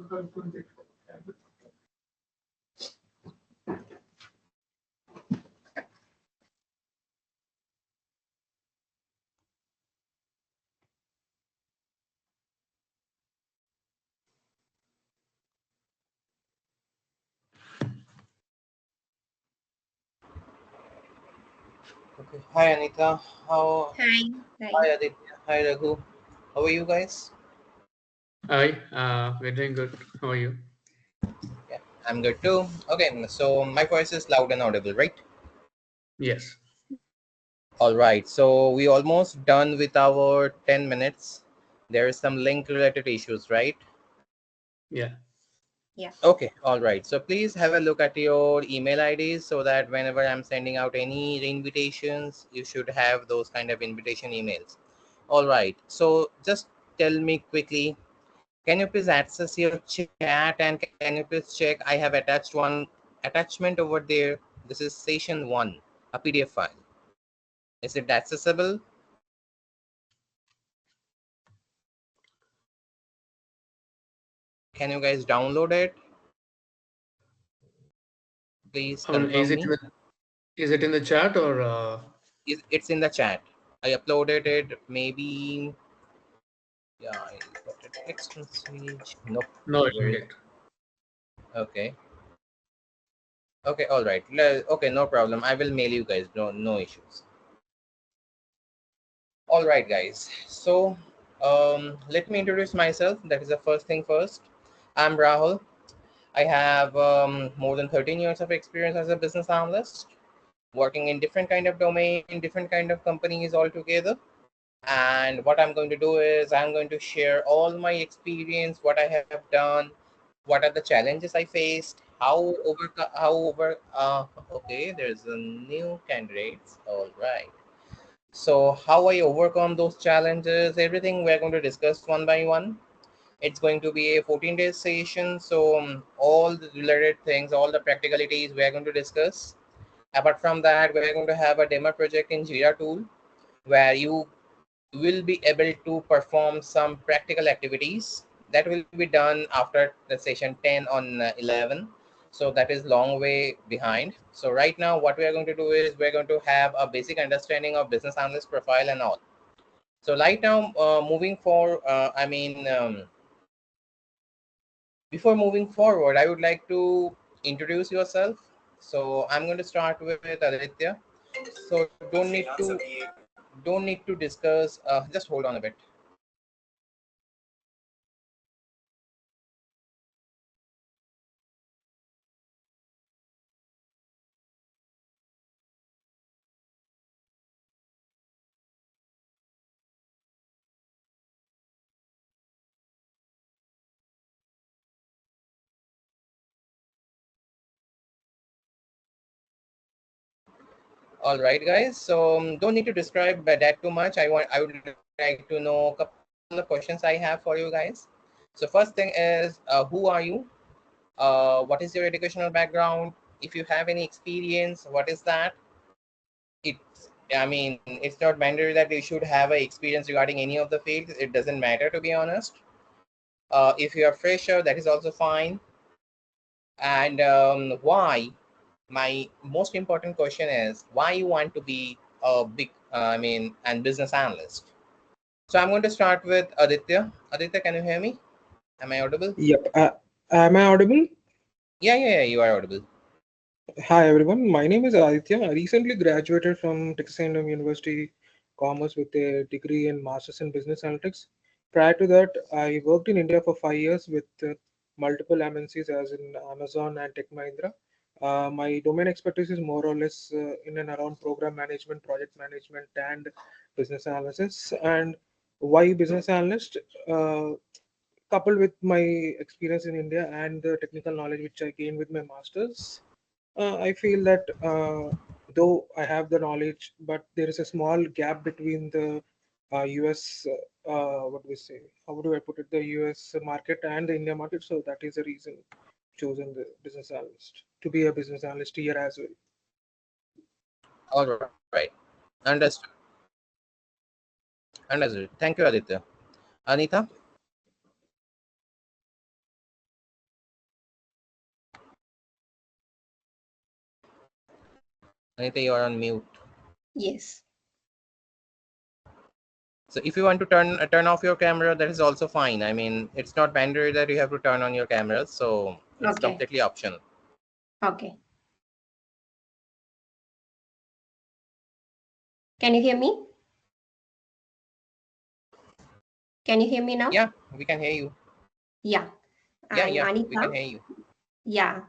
Okay. Hi Anita. How? Hi. Hi. Hi Aditya. Hi Raghu. How are you guys? Hi, we're doing good. How are you? Yeah, I'm good too. Okay, so my voice is loud and audible, right? Yes. All right. So we almost done with our 10 minutes. There is some link related issues, right? Yeah. Yeah. Okay. All right. So please have a look at your email IDs so that whenever I'm sending out any invitations, you should have those kind of invitation emails. All right. So just tell me quickly. Can you please access your chat and can you please check? I have attached one attachment over there. This is session 1, a PDF file. Is it accessible? Can you guys download it? Please Is confirm it me. in the chat or It's in the chat. I uploaded it maybe. Yeah, I got a text message. Nope. no? It's Where not is yet. it? Okay. Okay. All right. Okay. No problem. I will mail you guys. No issues. All right, guys. So let me introduce myself. That is the first thing first. I'm Rahul. I have more than 13 years of experience as a business analyst, working in different kind of domain, different kind of companies altogether. And what I'm going to do is I'm going to share all my experience, what I have done, what are the challenges I faced, okay, there's a new candidates. All right. So how I overcome those challenges, everything we're going to discuss one by one. It's going to be a 14-day session. So all the related things, all the practicalities we're going to discuss. Apart from that, we're going to have a demo project in Jira tool where you will be able to perform some practical activities that will be done after the session 10 on 11. So that is long way behind. So right now what we are going to do is we're going to have a basic understanding of business analyst profile and all. So right now moving for before moving forward, I would like to introduce yourself. So I'm going to start with Aditya. So don't need to discuss. Just hold on a bit. All right, guys. So don't need to describe that too much. I would like to know a couple of questions I have for you guys. So first thing is, who are you? What is your educational background? If you have any experience, what is that? It's not mandatory that you should have a experience regarding any of the fields. It doesn't matter, to be honest. If you are fresher, that is also fine. And why? My most important question is why you want to be a big, and business analyst. So I'm going to start with Aditya. Aditya, can you hear me? Am I audible? Yep. Am I audible? Yeah, you are audible. Hi, everyone. My name is Aditya. I recently graduated from Texas A&M University Commerce with a degree in Masters in Business Analytics. Prior to that, I worked in India for 5 years with multiple MNCs as in Amazon and Tech Mahindra. My domain expertise is more or less in and around program management, project management, and business analysis. And why business analyst? Coupled with my experience in India and the technical knowledge which I gained with my masters, I feel that though I have the knowledge, but there is a small gap between the US, what do we say? How do I put it? The US market and the India market. So that is the reason chosen the business analyst to be a business analyst here as well. All right. Understood. Understood. Thank you, Aditya. Anita? Anita, you're on mute. Yes. So if you want to turn off your camera, that is also fine. I mean, it's not mandatory that you have to turn on your cameras, so it's Okay. completely optional. Okay. Can you hear me? Can you hear me now? Yeah, we can hear you. Yeah. Yeah, I'm yeah, we can Anita. hear you. Yeah.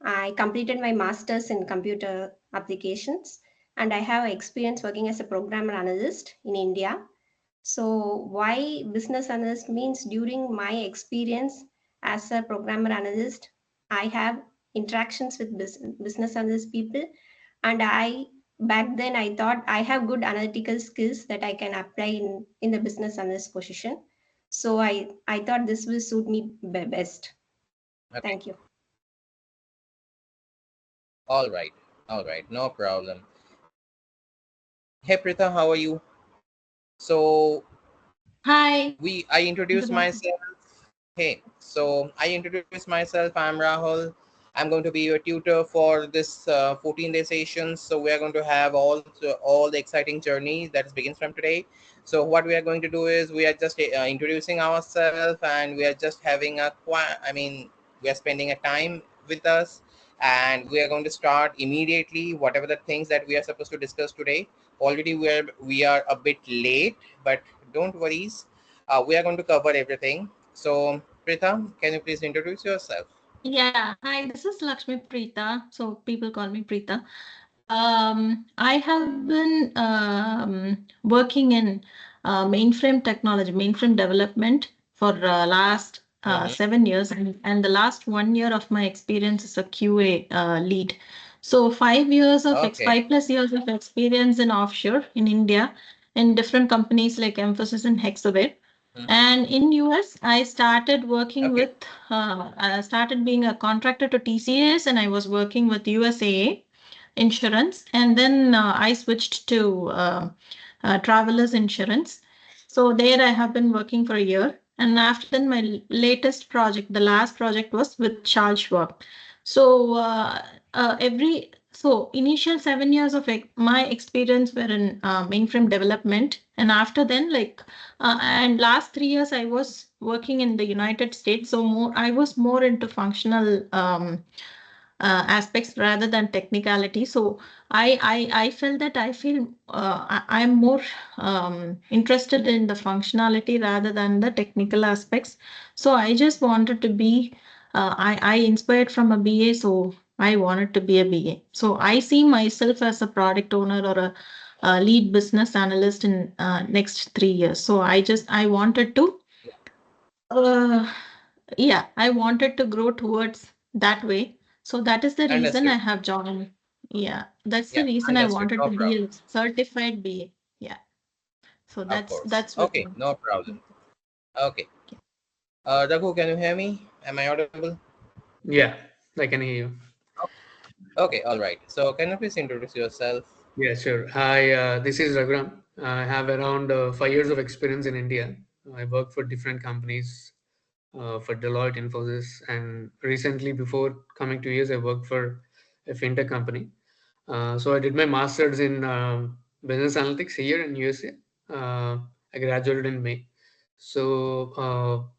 I completed my master's in computer applications and I have experience working as a programmer analyst in India. So, why business analyst means during my experience as a programmer analyst, I have interactions with business analyst people, and I back then I thought I have good analytical skills that I can apply in the business analyst position. So I thought this will suit me best. Okay. Thank you. All right. All right. No problem. Hey, Pritha, how are you? So Hi. I introduced Good afternoon. myself. Hey, so I introduced myself. I'm Rahul. I'm going to be your tutor for this 14-day session. So we are going to have all the exciting journey that begins from today. So what we are going to do is we are just introducing ourselves, and we are just having we are spending a time with us, and we are going to start immediately whatever the things that we are supposed to discuss today. Already we are a bit late, but don't worry. We are going to cover everything. So, Pritham, can you please introduce yourself? Yeah, hi, this is Lakshmi Preeta. So people call me Preeta. I have been working in mainframe technology, mainframe development for last Mm-hmm. 7 years, and the last 1 year of my experience is a QA lead. So 5 years of Okay. 5+ years of experience in offshore in India in different companies like Emphasis and Hexaware. Mhm. And in US, I started working Okay. with, I started being a contractor to TCS, and I was working with USAA insurance, and then I switched to travelers insurance. So there I have been working for a year, and after then my latest project, the last project was with Charles Schwab. So every so initial 7 years of my experience were in mainframe development, and after then and last 3 years I was working in the United States. So more I was more into functional aspects rather than technicality. So I felt that I'm more interested in the functionality rather than the technical aspects. So I just wanted to be I inspired from a BA, so I wanted to be a BA. So I see myself as a product owner or a lead business analyst in next 3 years. So I wanted to uh, yeah, I wanted to grow towards that way. So that is the reason Understood. I have joined. Yeah, that's the Yeah, reason I understood. wanted No to be problem. a certified BA. Yeah. So Of that's course. that's what. Okay, no problem. Okay. Raghu, can you hear me? Am I audible? Yeah, I can hear you. Okay, all right. So, can you please introduce yourself? Yeah, sure. Hi, this is Raghuram. I have around 5 years of experience in India. I work for different companies, for Deloitte, Infosys, and recently, before coming to US, I worked for a fintech company. So I did my master's in business analytics here in USA. I graduated in May. So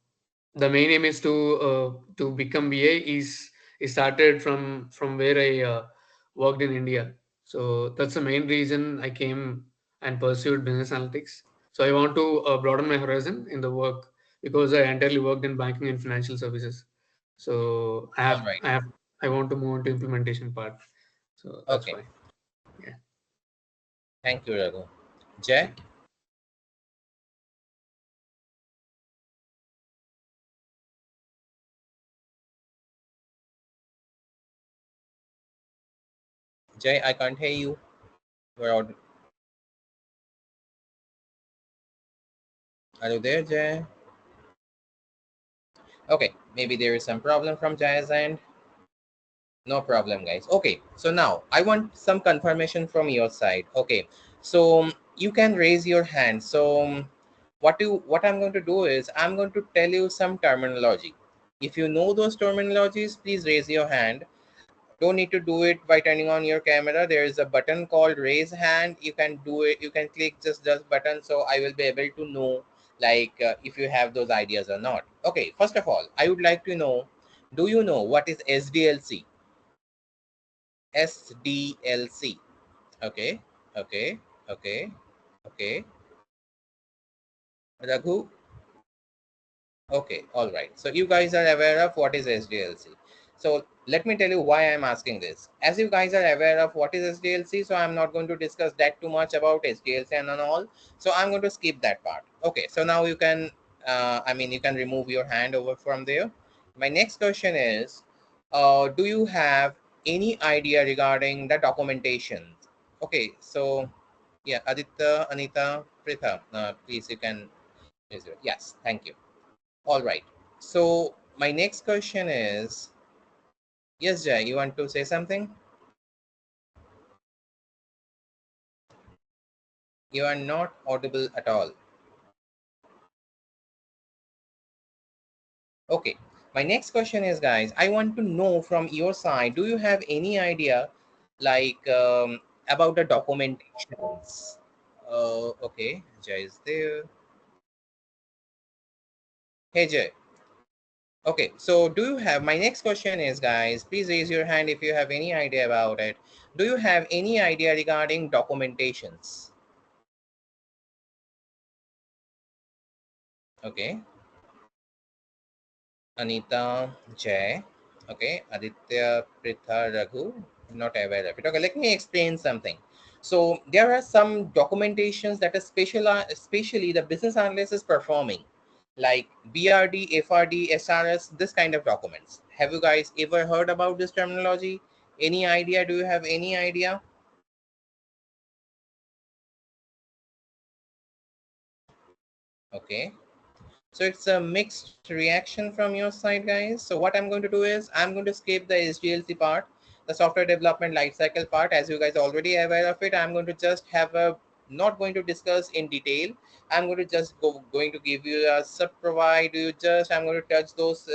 the main aim is to become BA. Is started from where I worked in India. So that's the main reason I came and pursued business analytics. So I want to broaden my horizon in the work because I entirely worked in banking and financial services. So All right. I want to move into implementation part. So that's Okay. why. Yeah. Thank you, Raghu. Jay? Thank you. Jay, I can't hear you. We're out. Are you there, Jay? Okay, maybe there is some problem from Jay's end. No problem, guys. Okay, so now I want some confirmation from your side. Okay, so you can raise your hand. So what I'm going to do is I'm going to tell you some terminology. If you know those terminologies, please raise your hand. Don't need to do it by turning on your camera. There is a button called raise hand. You can do it, you can click just this button, so I will be able to know like if you have those ideas or not. Okay, first of all, I would like to know, do you know what is SDLC? SDLC. Okay, okay, okay, okay. Raghu. Okay, all right. So you guys are aware of what is SDLC. So let me tell you why I'm asking this. As you guys are aware of what is SDLC, so I'm not going to discuss that too much about SDLC and all. So I'm going to skip that part. Okay, so now you can, you can remove your hand over from there. My next question is, do you have any idea regarding the documentation? Okay, so yeah, Aditya, Anita, Pritha, please you can, yes, thank you. All right. So my next question is, yes, Jay, you want to say something? You are not audible at all. Okay. My next question is, guys, I want to know from your side, do you have any idea like about the documentations? Okay. Jay is there. Hey, Jay. Okay, so do you have, my next question is, guys, please raise your hand if you have any idea about it. Do you have any idea regarding documentations? Okay. Anita, Jay, okay, Aditya, Pritha, Raghu, not aware of it. Okay, let me explain something. So there are some documentations that are especially the business analyst is performing, like BRD, FRD, SRS, this kind of documents. Have you guys ever heard about this terminology? Any idea? Do you have any idea? Okay. So it's a mixed reaction from your side, guys. So what I'm going to do is I'm going to skip the SDLC part, the software development lifecycle part. As you guys already aware of it, I'm going to just have a, not going to discuss in detail. I'm going to just going to give you a sub provide you just, I'm going to touch those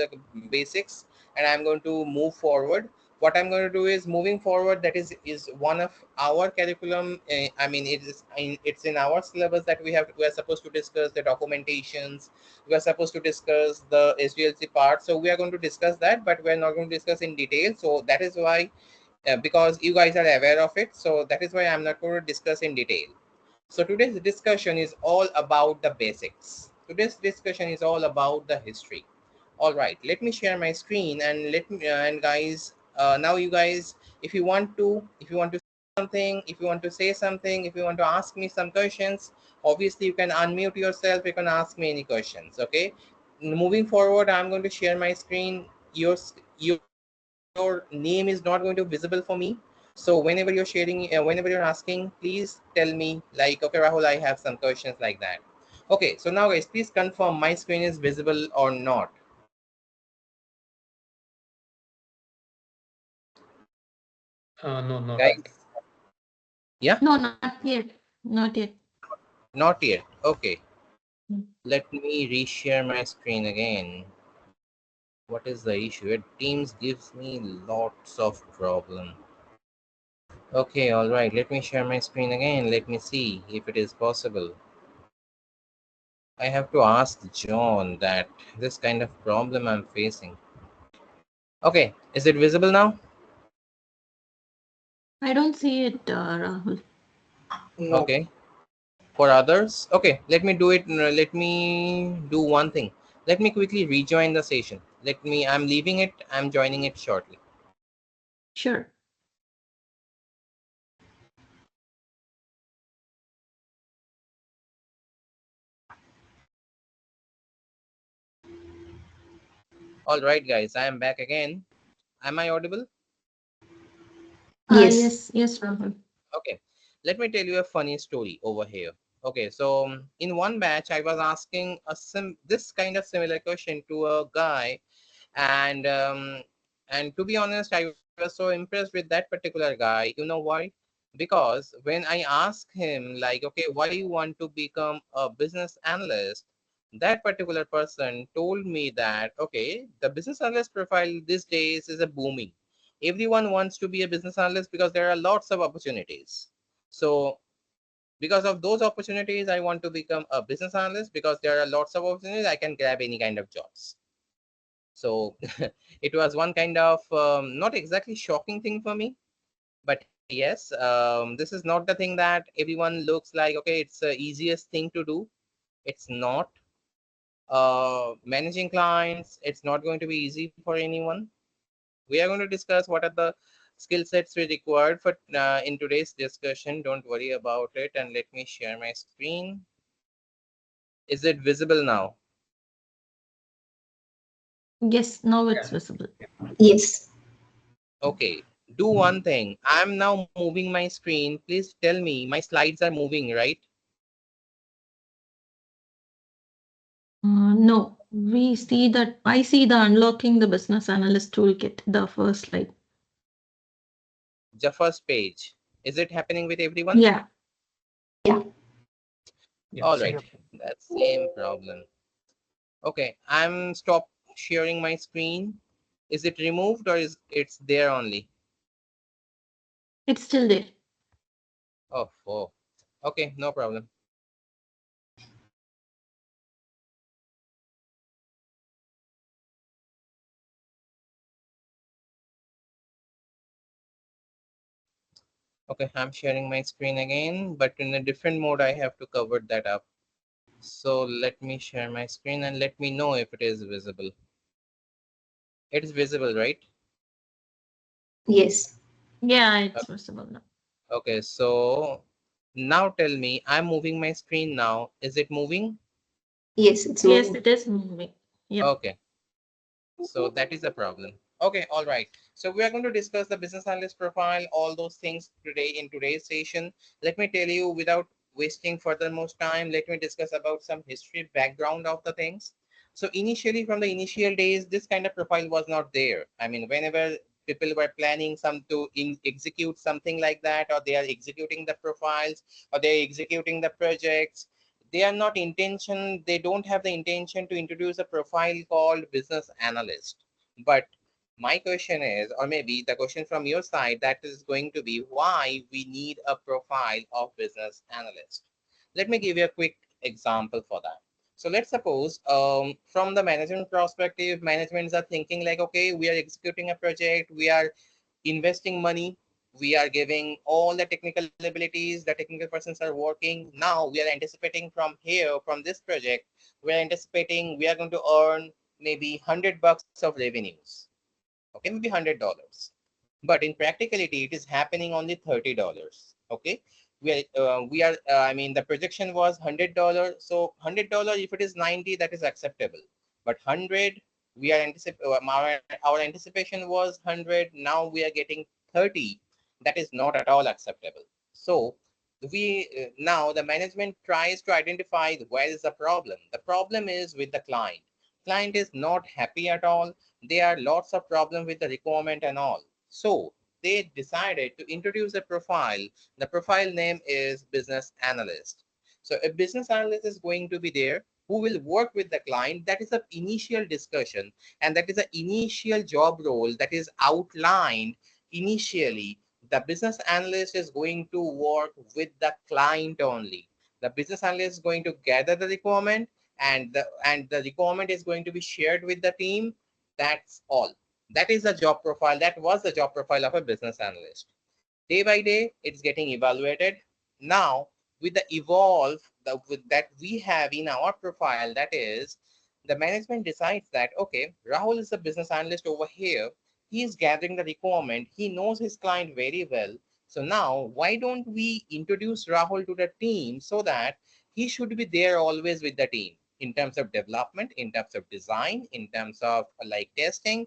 basics, and I'm going to move forward. What I'm going to do is moving forward, that is one of our curriculum. It's in our syllabus that we are supposed to discuss the documentations, we are supposed to discuss the SDLC part. So we are going to discuss that, but we're not going to discuss in detail. So that is why, because you guys are aware of it, so that is why I'm not going to discuss in detail. So today's discussion is all about the basics. Today's discussion is all about the history. All right, let me share my screen, and let me and guys, now you guys, if you want to something, if you want to say something, if you want to ask me some questions, obviously you can unmute yourself, you can ask me any questions. Okay, moving forward, I'm going to share my screen. Your name is not going to visible for me, so whenever you're sharing, whenever you're asking, please tell me like, okay, Rahul, I have some questions, like that. Okay, so now guys, please confirm my screen is visible or not. No, not Guys, yet. yeah, No, not yet. Not yet. not yet. Okay, Mm. let me reshare my screen again. What is the issue? It Teams gives me lots of problem. Okay, all right, let me share my screen again. Let me see if it is possible. I have to ask John that this kind of problem I'm facing. Okay, is it visible now? I don't see it, Rahul. No. Okay, for others, okay, let me do it. Let me do one thing. Let me quickly rejoin the session. I'm leaving it, I'm joining it shortly. Sure. All right, guys, I am back again. Am I audible? Yes. Yes, Rahul. Okay, let me tell you a funny story over here. Okay, so in one batch, I was asking this kind of similar question to a guy, and to be honest, I was so impressed with that particular guy. You know why? Because when I asked him like, okay, why you want to become a business analyst, that particular person told me that, okay, the business analyst profile these days is a booming. Everyone wants to be a business analyst because there are lots of opportunities. So because of those opportunities, I want to become a business analyst because there are lots of opportunities. I can grab any kind of jobs. So it was one kind of not exactly shocking thing for me, but yes, this is not the thing that everyone looks like, okay, it's the easiest thing to do. It's not. Managing clients, it's not going to be easy for anyone. We are going to discuss what are the skill sets we required for in today's discussion. Don't worry about it, and let me share my screen. Is it visible now? Yes, now it's visible. Yes. Okay, do one thing. I'm now moving my screen. Please tell me my slides are moving, right? No, we see that I see the unlocking the business analyst toolkit, the first slide. The first page. Is it happening with everyone? Yeah. Yeah. All right, that's same problem. Okay, I'm stop sharing my screen. Is it removed or is it's there only? It's still there. Oh. Okay, no problem. Okay, I'm sharing my screen again, but in a different mode. I have to cover that up. So let me share my screen and let me know if it is visible. It is visible, right? Yes. Yeah, it's visible now. Okay, so now tell me, I'm moving my screen now. Is it moving? Yes, it's Yes, moving. it is moving. Yep. Okay, so that is a problem. Okay, all right. So we are going to discuss the business analyst profile, all those things today in today's session. Let me tell you without wasting further most time, let me discuss about some history background of the things. So initially from the initial days, this kind of profile was not there. I mean, whenever people were planning some to execute something like that, or they are executing the profiles, or they're executing the projects, they are not intention, they don't have the intention to introduce a profile called business analyst. But my question is, or maybe the question from your side, that is going to be why we need a profile of business analyst. Let me give you a quick example for that. So let's suppose from the management perspective, managements are thinking like, okay, we are executing a project, we are investing money, we are giving all the technical abilities, the technical persons are working. Now we are anticipating from here, from this project, we are anticipating we are going to earn maybe $100 of revenues. Okay, maybe $100. But in practicality, it is happening only $30. Okay, I mean, the projection was $100. So $100, if it is 90, that is acceptable. But 100, we are our anticipation was 100. Now we are getting 30. That is not at all acceptable. So we now the management tries to identify where is the problem. The problem is with the client. Client is not happy at all. There are lots of problems with the requirement and all. So they decided to introduce a profile. The profile name is business analyst. So a business analyst is going to be there who will work with the client. That is an initial discussion, and that is an initial job role that is outlined initially. The business analyst is going to work with the client only. The business analyst is going to gather the requirement, and the requirement is going to be shared with the team. That's all. That is the job profile. That was the job profile of a business analyst. Day by day, it's getting evaluated. Now, with the evolve that we have in our profile, that is, the management decides that, okay, Rahul is a business analyst over here. He is gathering the requirement. He knows his client very well. So now, why don't we introduce Rahul to the team so that he should be there always with the team in terms of development, in terms of design, in terms of like testing,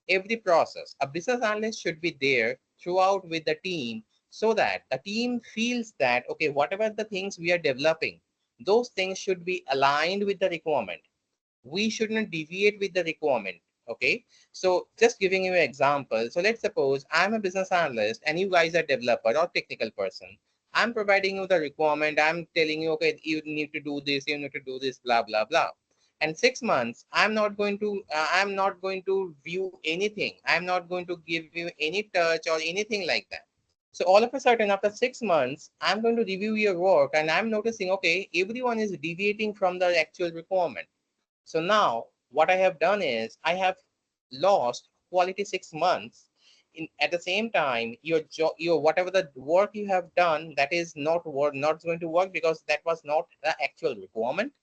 every process. A business analyst should be there throughout with the team so that the team feels that, okay, whatever the things we are developing, those things should be aligned with the requirement. We shouldn't deviate with the requirement. Okay, so just giving you an example. So let's suppose I'm a business analyst and you guys are developer or technical person. I'm providing you the requirement. I'm telling you, okay, you need to do this, you need to do this, blah blah blah. And 6 months, I'm not going to view anything. I'm not going to give you any touch or anything like that. So all of a sudden, after 6 months, I'm going to review your work and I'm noticing, okay, everyone is deviating from the actual requirement. So now what I have done is I have lost quality 6 months. At the same time, your job, your whatever the work you have done, that is not going to work because that was not the actual requirement.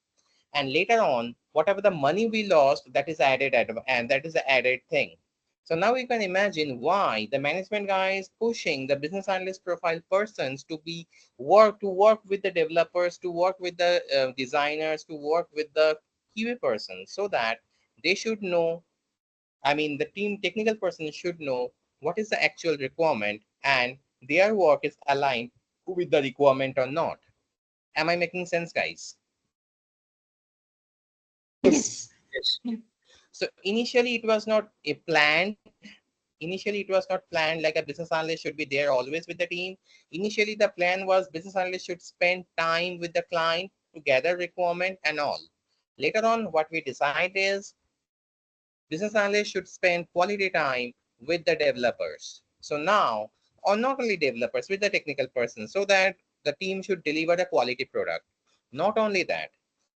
And later on, whatever the money we lost, that is added, and that is the added thing. So now you can imagine why the management guy is pushing the business analyst profile persons to work with the developers, to work with the designers, to work with the QA persons, so that they should know. I mean, the team technical person should know what is the actual requirement and their work is aligned with the requirement or not. Am I making sense, guys? Yes. Yes. Yeah. So initially it was not a planned. Initially it was not planned like a business analyst should be there always with the team. Initially the plan was business analyst should spend time with the client to gather requirement and all. Later on, what we decide is business analyst should spend quality time with the developers. So now, or not only developers, with the technical person, so that the team should deliver a quality product. Not only that,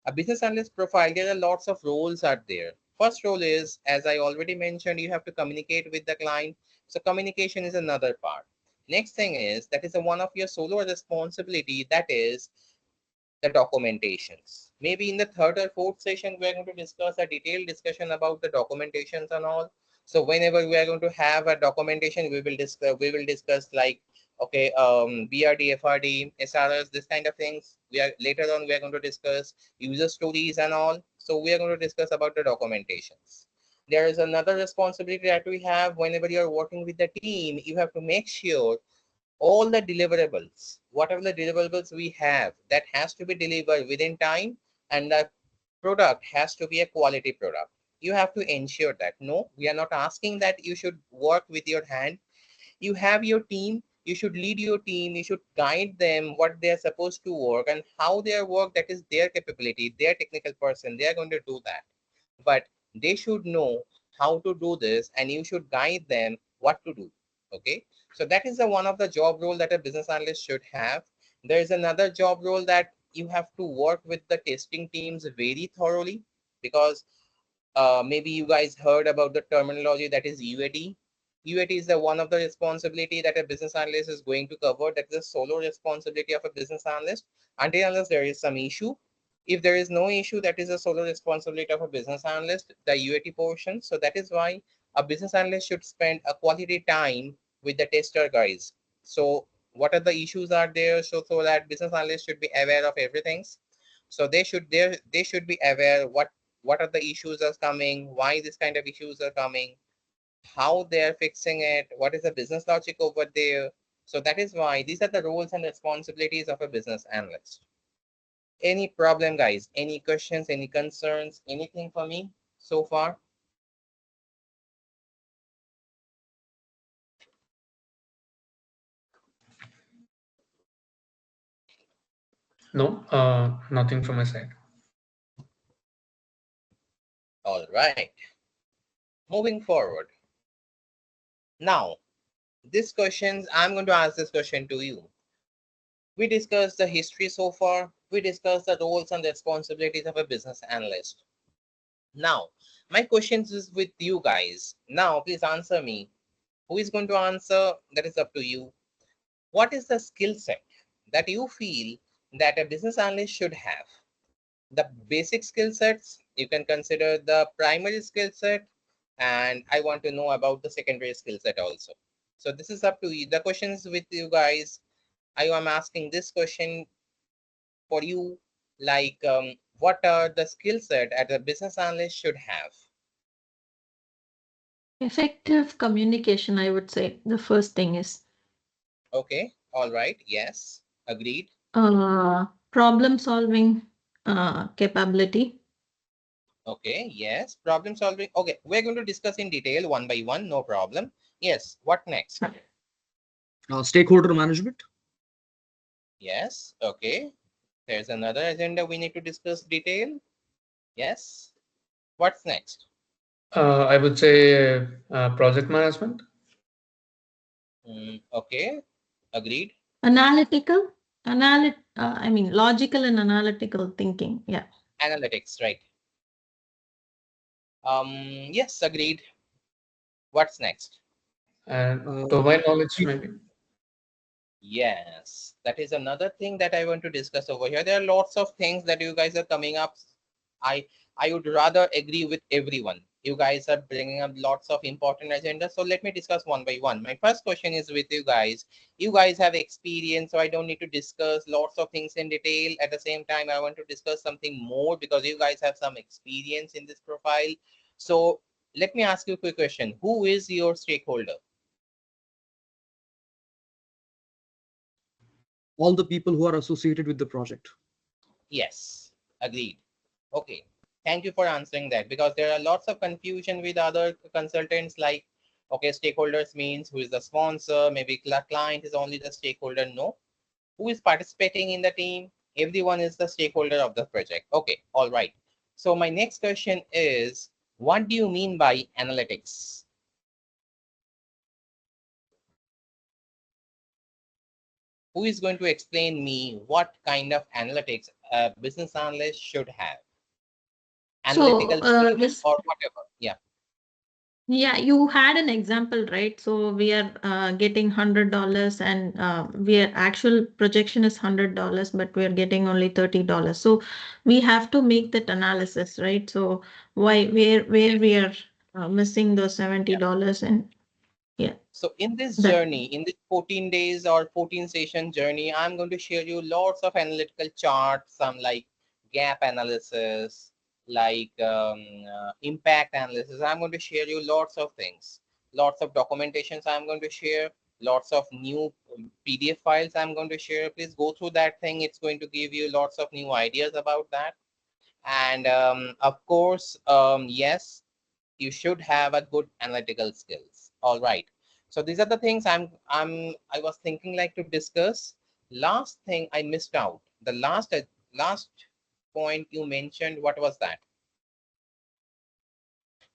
a business analyst profile, there are lots of roles out there. First role is, as I already mentioned, you have to communicate with the client. So communication is another part. Next thing is, that is one of your solo responsibility, that is the documentations. Maybe in the third or fourth session, we are going to discuss a detailed discussion about the documentations and all. So whenever we are going to have a documentation, we will discuss like, okay, BRD, FRD, SRS, this kind of things. We are later on we are going to discuss user stories and all. So we are going to discuss about the documentations. There is another responsibility that we have whenever you are working with the team. You have to make sure all the deliverables, whatever the deliverables we have, that has to be delivered within time, and the product has to be a quality product. You have to ensure that. No, we are not asking that you should work with your hand. You have your team, you should lead your team, you should guide them what they are supposed to work and how their work, that is their capability, their technical person, they are going to do that. But they should know how to do this and you should guide them what to do. Okay, so that is the one of the job role that a business analyst should have. There is another job role that you have to work with the testing teams very thoroughly, because maybe you guys heard about the terminology that is UAT. UAT is the one of the responsibility that a business analyst is going to cover. That is a solo responsibility of a business analyst until unless there is some issue. If there is no issue, that is a solo responsibility of a business analyst, the UAT portion. So that is why a business analyst should spend a quality time with the tester guys. So what are the issues are there? So that business analyst should be aware of everything. So they should be aware what are the issues are coming, why this kind of issues are coming, how they are fixing it, what is the business logic over there. So that is why these are the roles and responsibilities of a business analyst. Any problem, guys? Any questions, any concerns, anything for me so far? No, nothing from my side. All right, moving forward. Now, this questions, I'm going to ask this question to you. We discussed the history so far. We discussed the roles and responsibilities of a business analyst. Now, my questions is with you guys. Now, please answer me. Who is going to answer? That is up to you. What is the skill set that you feel that a business analyst should have? The basic skill sets, you can consider the primary skill set, and I want to know about the secondary skill set also. So this is up to you. The question is with you guys. I am asking this question for you, like what are the skill set that a business analyst should have? Effective communication, I would say the first thing is. Okay, all right, yes, agreed. Problem solving capability. Okay, yes, problem solving. Okay, we're going to discuss in detail one by one, no problem. Yes, what next? Stakeholder management. Yes, okay. There's another agenda we need to discuss detail. Yes. What's next? I would say project management. Okay. Agreed. Analytical, I mean, logical and analytical thinking. Yeah. Analytics, right? Yes, agreed. What's next? And Uh, domain knowledge, maybe. Yes, that is another thing that I want to discuss over here. There are lots of things that you guys are coming up. I I would rather agree with everyone. You guys are bringing up lots of important agendas. So let me discuss one by one. My first question is with you guys. You guys have experience, so I don't need to discuss lots of things in detail. At the same time, I want to discuss something more because you guys have some experience in this profile. So let me ask you a quick question. Who is your stakeholder? all the people who are associated with the project. Yes, agreed. Okay, thank you for answering that because there are lots of confusion with other consultants like, okay, stakeholders means who is the sponsor, maybe client is only the stakeholder. No, who is participating in the team? Everyone is the stakeholder of the project. Okay, all right. So my next question is, what do you mean by analytics? Who is going to explain me what kind of analytics a business analyst should have? So Analytical skills this or whatever. Yeah. Yeah, you had an example, right? So we are getting $100 and we are actual projection is $100, but we are getting only $30. So we have to make that analysis, right? So where we are missing those $70 and yeah, So in this that. journey, in this 14 days or 14 session journey, I'm going to share you lots of analytical charts, some like gap analysis, like impact analysis. I'm going to share you lots of things, lots of documentations I'm going to share, lots of new PDF files I'm going to share. Please go through that thing. It's going to give you lots of new ideas about that. And of course, yes, you should have a good analytical skills. All right, so these are the things I was thinking like to discuss. Last thing I missed out, the last point you mentioned, what was that?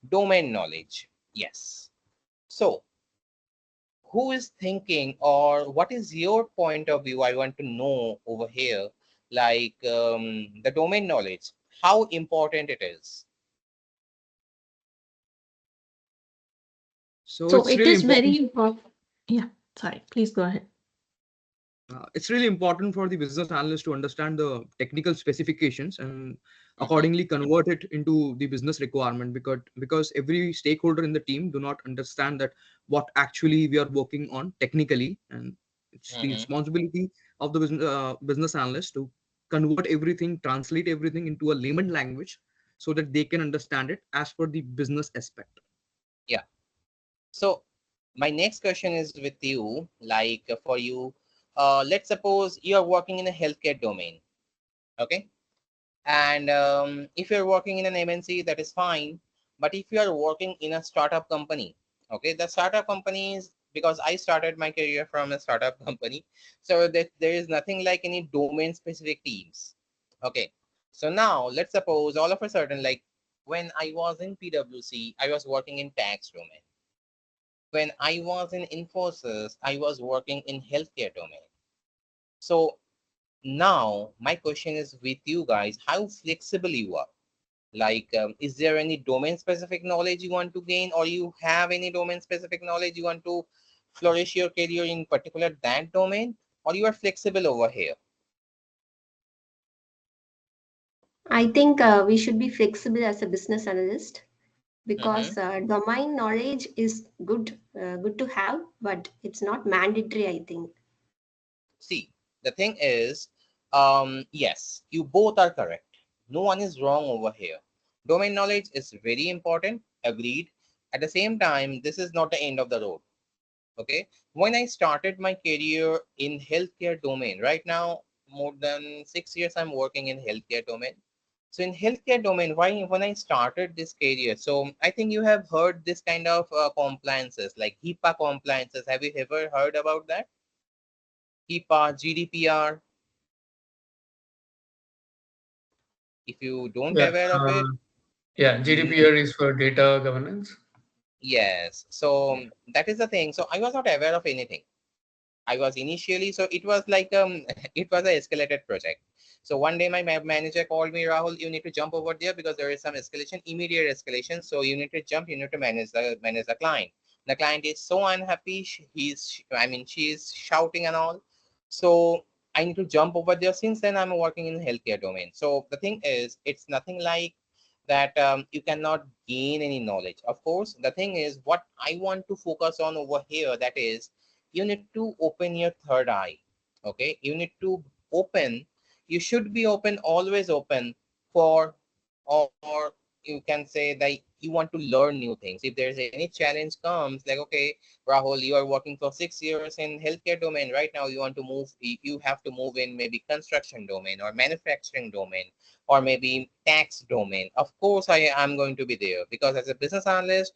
Domain knowledge. Yes. So who is thinking, or what is your point of view? I want to know over here, like the domain knowledge, how important it is. So So it's it really is important. very important. Yeah, sorry, please go ahead. It's really important for the business analyst to understand the technical specifications and Mhm. accordingly convert it into the business requirement, because every stakeholder in the team do not understand that what actually we are working on technically, and it's the Mhm. responsibility of the business analyst to convert everything, translate everything into a layman language so that they can understand it as per the business aspect. Yeah. So my next question is with you, like for you, let's suppose you are working in a healthcare domain, okay? And if you're working in an MNC, that is fine. But if you are working in a startup company, okay, the startup companies, because I started my career from a startup company, so that there is nothing like any domain specific teams, okay? So now let's suppose all of a sudden, like when I was in PwC, I was working in tax domain. When I was in Infosys, I was working in healthcare domain. So now my question is with you guys, how flexible you are. Like, is there any domain specific knowledge you want to gain, or you have any domain specific knowledge you want to flourish your career in particular that domain, or you are flexible over here? I think we should be flexible as a business analyst Mm-hmm. because domain knowledge is good to have, but it's not mandatory, I think. See, the thing is, yes, you both are correct. No one is wrong over here. Domain knowledge is very important, agreed. At the same time, this is not the end of the road. Okay, when I started my career in healthcare domain, right now more than 6 years I'm working in healthcare domain. So in healthcare domain, why when I started this career, so I think you have heard this kind of compliances like HIPAA compliances. Have you ever heard about that? HIPAA, GDPR. If you don't Yeah. aware of it, Yeah. mm, GDPR is for data governance. yes. So that is the thing. So I was not aware of anything. I was initially, so it was like it was an escalated project. So one day my manager called me, Rahul, you need to jump over there because there is some escalation, immediate escalation. So you need to jump, you need to manage the client. The client is so unhappy. She is shouting and all. So I need to jump over there. Since then, I'm working in healthcare domain. So the thing is, it's nothing like that you cannot gain any knowledge. Of course, the thing is what I want to focus on over here, that is you need to open your third eye. Okay, you need to open, you should be open, always open for, or you can say that you want to learn new things. If there's any challenge comes, like, okay, Rahul, you are working for 6 years in healthcare domain, right now you want to move, you have to move in maybe construction domain or manufacturing domain or maybe tax domain. Of course I'm going to be there, because as a business analyst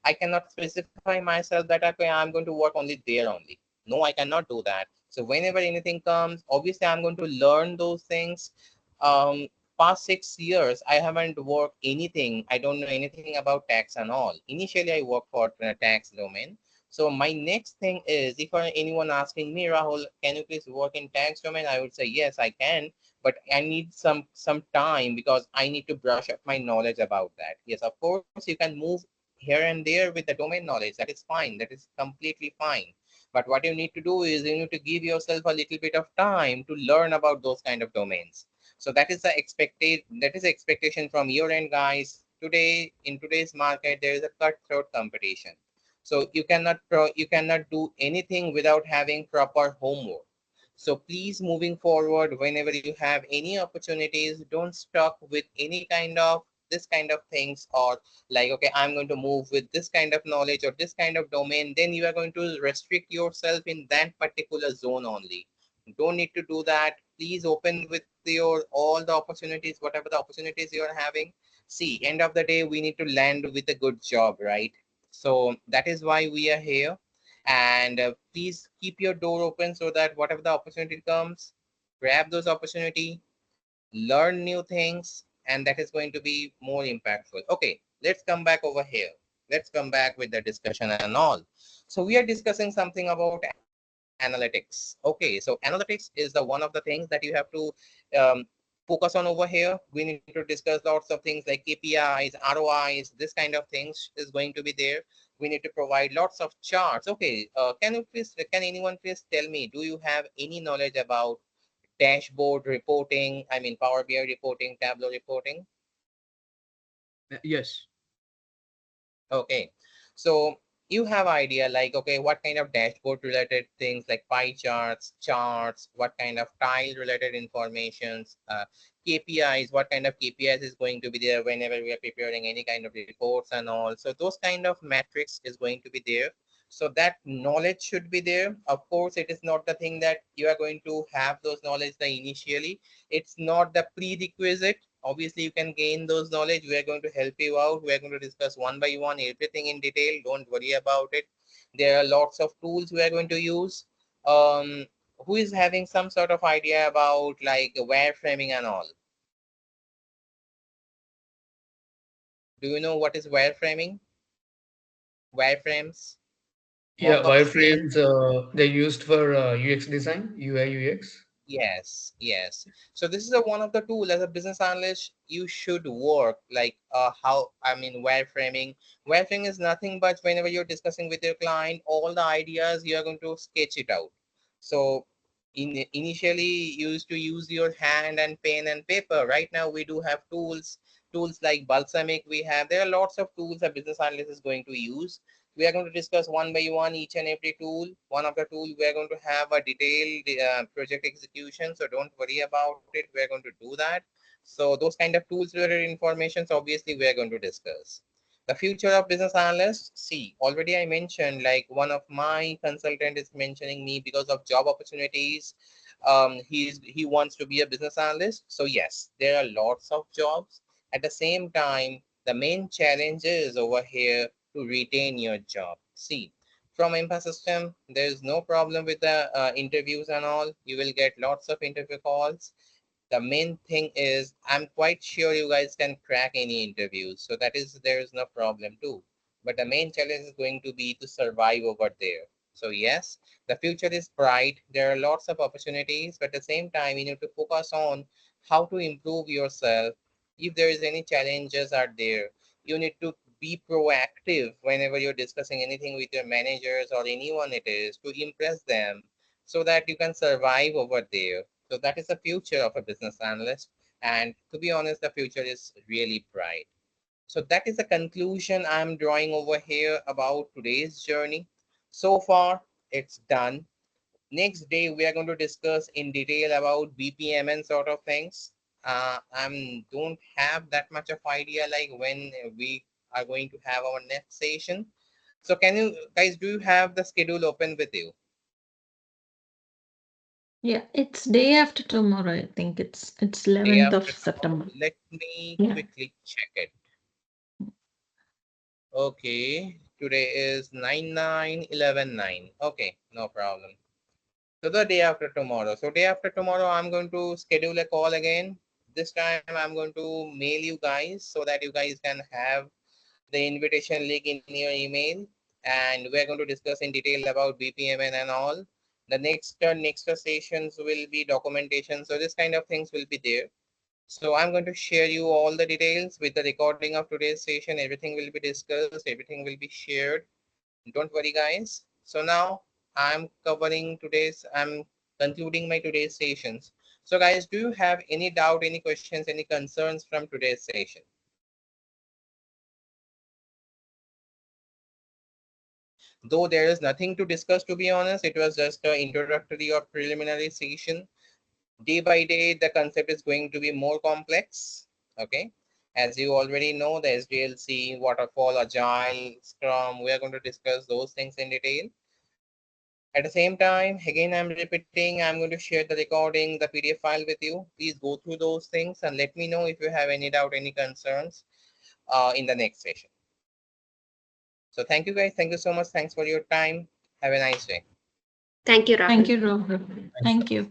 I cannot specify myself that, okay, I'm going to work only there only. No, I cannot do that. So whenever anything comes, obviously I'm going to learn those things. Um, Past 6 years, I haven't worked anything. I don't know anything about tax and all. Initially, I worked for tax domain. So my next thing is, if anyone asking me, Rahul, can you please work in tax domain? I would say yes, I can, but I need some time because I need to brush up my knowledge about that. Yes, of course, you can move here and there with the domain knowledge. That is fine. That is completely fine. But what you need to do is you need to give yourself a little bit of time to learn about those kind of domains. So that is expectation from your end, guys. Today, in today's market, there is a cutthroat competition. So you cannot do anything without having proper homework. So please, moving forward, whenever you have any opportunities, don't stuck with any kind of this kind of things, or like, okay, I'm going to move with this kind of knowledge or this kind of domain. Then you are going to restrict yourself in that particular zone only. Don't need to do that. Please open with your all the opportunities, whatever the opportunities you are having. See, end of the day, we need to land with a good job, right? So that is why we are here. And please keep your door open so that whatever the opportunity comes, grab those opportunity, learn new things, and that is going to be more impactful. Okay, let's come back over here. Let's come back with the discussion and all. So we are discussing something about analytics. Okay, so analytics is the one of the things that you have to um, focus on over here. We need to discuss lots of things like KPIs, ROIs, this kind of things is going to be there. We need to provide lots of charts. Okay, can anyone please tell me, do you have any knowledge about dashboard reporting, I mean Power BI reporting, Tableau reporting? Yes. Okay, so you have idea like, okay, what kind of dashboard related things like pie charts, what kind of tile related informations, KPIs, what kind of KPIs is going to be there whenever we are preparing any kind of reports and all. So those kind of metrics is going to be there. So that knowledge should be there. Of course, it is not the thing that you are going to have those knowledge the initially. It's not the prerequisite. Obviously you can gain those knowledge. We are going to help you out. We are going to discuss one by one everything in detail. Don't worry about it. There are lots of tools we are going to use. um who is having some sort of idea about like wireframing and all? Do you know what is wireframing? Wireframes, Yeah, mock-up scale. wireframes, they're used for UX design, UI, UX. Yes, yes. So this is a one of the tool as a business analyst you should work like how, I mean, wireframing. Wireframing is nothing but whenever you're discussing with your client, all the ideas you are going to sketch it out. So initially you used to use your hand and pen and paper. Right now we do have tools like Balsamic we have. There are lots of tools a business analyst is going to use. We are going to discuss one by one each and every tool. One of the tool we are going to have a detailed project execution, so don't worry about it. We are going to do that. So those kind of tools related informations obviously we are going to discuss. The future of business analysts, see, already I mentioned, like one of my consultant is mentioning me because of job opportunities. He wants to be a business analyst. So yes, there are lots of jobs. At the same time, the main challenge is over here to retain your job. See, from Impact System, there is no problem with the interviews and all. You will get lots of interview calls. The main thing is I'm quite sure you guys can crack any interviews. So there is no problem too. But the main challenge is going to be to survive over there. So yes, the future is bright. There are lots of opportunities, but at the same time, you need to focus on how to improve yourself. If there is any challenges are there, you need to be proactive whenever you're discussing anything with your managers or anyone it is to impress them so that you can survive over there. So that is the future of a business analyst. And to be honest, the future is really bright. So that is the conclusion I'm drawing over here about today's journey. So far, it's done. Next day, we are going to discuss in detail about BPMN sort of things. I don't have that much of idea like when we are going to have our next session. So can you guys, do you have the schedule open with you? Yeah, it's day after tomorrow. I think it's Day 11th of after September. tomorrow. Let me Yeah. quickly check it. Okay, today is 9/9/11/9. Okay, no problem. So the day after tomorrow. So day after tomorrow, I'm going to schedule a call again. This time I'm going to mail you guys so that you guys can have the invitation link in your email. And we're going to discuss in detail about BPMN and all. The next sessions will be documentation. So this kind of things will be there. So I'm going to share you all the details with the recording of today's session. Everything will be discussed. Everything will be shared. Don't worry, guys. So now I'm concluding my today's sessions. So guys, do you have any doubt, any questions, any concerns from today's session? Though there is nothing to discuss, to be honest, it was just an introductory or preliminary session. Day by day, the concept is going to be more complex. Okay. As you already know, the SDLC, Waterfall, Agile, Scrum, we are going to discuss those things in detail. At the same time, again, I'm repeating, I'm going to share the recording, the PDF file with you. Please go through those things and let me know if you have any doubt, any concerns in the next session. So thank you guys. Thank you so much. Thanks for your time. Have a nice day. Thank you, Rahul. Thank you, Rohit. Thank you.